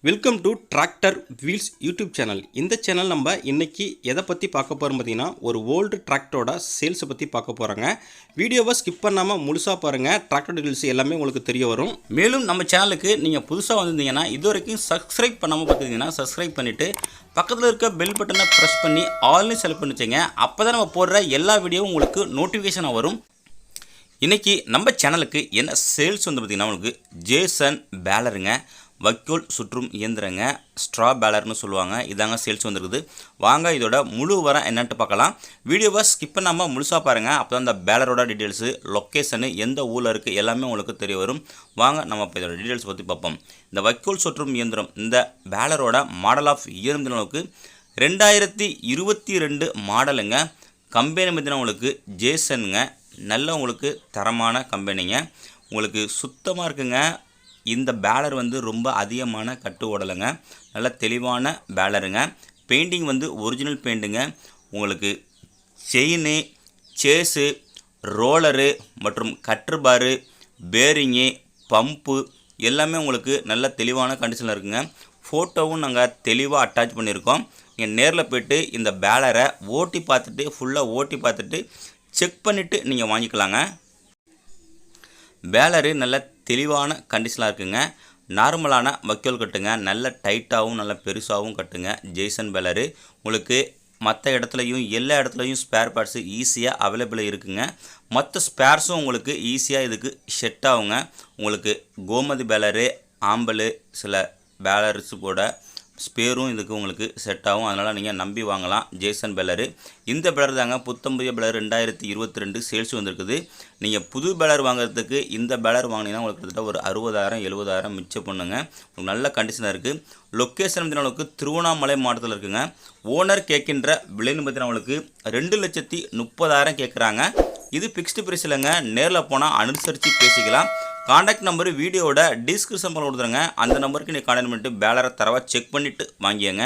Welcome to tractor wheels YouTube channel. இந்த channel நம்ம இன்னைக்கு எதை பற்றி பார்க்க போகிறோம் பார்த்தீங்கன்னா, ஒரு ஓல்டு டிராக்டரோட சேல்ஸை பற்றி பார்க்க போகிறாங்க. வீடியோவை ஸ்கிப் பண்ணாமல் முழுசாக பாருங்கள். டிராக்டர் டீல்ஸ் எல்லாமே உங்களுக்கு தெரிய வரும். மேலும் நம்ம சேனலுக்கு நீங்கள் புதுசாக வந்திருந்தீங்கன்னா, இது வரைக்கும் சப்ஸ்கிரைப் பண்ணாமல் பார்த்துருந்தீங்கன்னா சப்ஸ்கிரைப் பண்ணிவிட்டு பக்கத்தில் இருக்க பெல் பட்டனை ப்ரெஸ் பண்ணி ஆல்னு செலக்ட் பண்ணி வச்சுங்க. அப்போ தான் நம்ம போடுற எல்லா வீடியோவும் உங்களுக்கு நோட்டிஃபிகேஷனாக வரும். இன்றைக்கி நம்ம சேனலுக்கு என்ன சேல்ஸ் வந்து பார்த்திங்கன்னா, உங்களுக்கு ஜேசன் பேலருங்க, வைக்கோல் சுற்றும் இயந்திரங்க, ஸ்ட்ரா பேலர்னு சொல்லுவாங்க. இதாங்க சேல்ஸ் வந்துருக்குது. வாங்க இதோட முழு வரம் என்னன்ட்டு பார்க்கலாம். வீடியோவை ஸ்கிப் பண்ணாமல் முழுசாக பாருங்கள். அப்போ தான் இந்த பேலரோட டீட்டெயில்ஸு, லொக்கேஷனு, எந்த ஊரில் இருக்குது எல்லாமே உங்களுக்கு தெரிய வரும். வாங்க நம்ம இப்போ இதோட டீட்டெயில்ஸ் பற்றி பார்ப்போம். இந்த வைக்கோல் சுற்றும் இயந்திரம், இந்த பேலரோட மாடல் ஆஃப் இயர் அளவுக்கு 2022 மாடலுங்க. கம்பெனி பார்த்தீங்கன்னா உங்களுக்கு ஜேசனுங்க. நல்ல உங்களுக்கு தரமான கம்பெனிங்க. உங்களுக்கு சுத்தமாக இருக்குங்க. இந்த பேலர் வந்து ரொம்ப அதிகமான கட்டு ஓடலைங்க. நல்ல தெளிவான பேலருங்க. பெயிண்டிங் வந்து ஒரிஜினல் பெயிண்ட்டுங்க. உங்களுக்கு செயினு, சேஸு, ரோலரு மற்றும் கட்ருபாரு, பேரிங்கு, பம்பு எல்லாமே உங்களுக்கு நல்ல தெளிவான கண்டிஷனில் இருக்குங்க. ஃபோட்டோவும் நாங்கள் தெளிவாக அட்டாச் பண்ணியிருக்கோம். நீங்கள் நேரில் போய்ட்டு இந்த பேலரை ஓட்டி பார்த்துட்டு, ஃபுல்லாக ஓட்டி பார்த்துட்டு செக் பண்ணிவிட்டு நீங்கள் வாங்கிக்கலாங்க. பேலரு நல்ல தெளிவான கண்டிஷனாக இருக்குங்க. நார்மலான வைக்கோல் கட்டுங்க. நல்ல டைட்டாகவும் நல்ல பெருசாகவும் கட்டுங்க. ஜேசன் பேலரு உங்களுக்கு மற்ற இடத்துலையும் எல்லா இடத்துலையும் ஸ்பேர் பார்ட்ஸு ஈஸியாக அவைலபிள் இருக்குங்க. மற்ற ஸ்பேர்ஸும் உங்களுக்கு ஈஸியாக இதுக்கு செட் ஆகுங்க. உங்களுக்கு கோமதி பேலரு, ஆம்பலு, சில பேலர்ஸு கூட ஸ்பேரும் இதுக்கு உங்களுக்கு செட் ஆகும். அதனால் நீங்கள் நம்பி வாங்கலாம் ஜேசன் பேலரு. இந்த பேலர் தாங்க புத்தம்புதிய பேலர் 2022 சேல்ஸ் வந்திருக்குது. நீங்கள் புது பேலர் வாங்குறதுக்கு இந்த பேலர் வாங்கினீங்கன்னா உங்களுக்கு கிட்டத்தட்ட ஒரு 60,000 70,000 மிச்சம் பண்ணுங்க. உங்களுக்கு நல்ல கண்டிஷனாக இருக்குது. லொக்கேஷன் பார்த்தீங்கன்னா உங்களுக்கு திருவண்ணாமலை மாவட்டத்தில் இருக்குங்க. ஓனர் கேட்கின்ற விலைன்னு பார்த்தீங்கன்னா உங்களுக்கு 2,30,000 கேட்குறாங்க. இது ஃபிக்ஸ்டு ப்ரைஸ் இல்லைங்க. நேரில் போனால் அனுசரித்து பேசிக்கலாம். காண்டாக்ட் நம்பரு வீடியோவோட டிஸ்கிரிப்ஷன் பண்ண கொடுத்துருங்க. அந்த நம்பருக்கு நீங்கள் காண்டாக்ட் பண்ணிட்டு பேலரை தரவாக செக் பண்ணிவிட்டு வாங்கிங்க.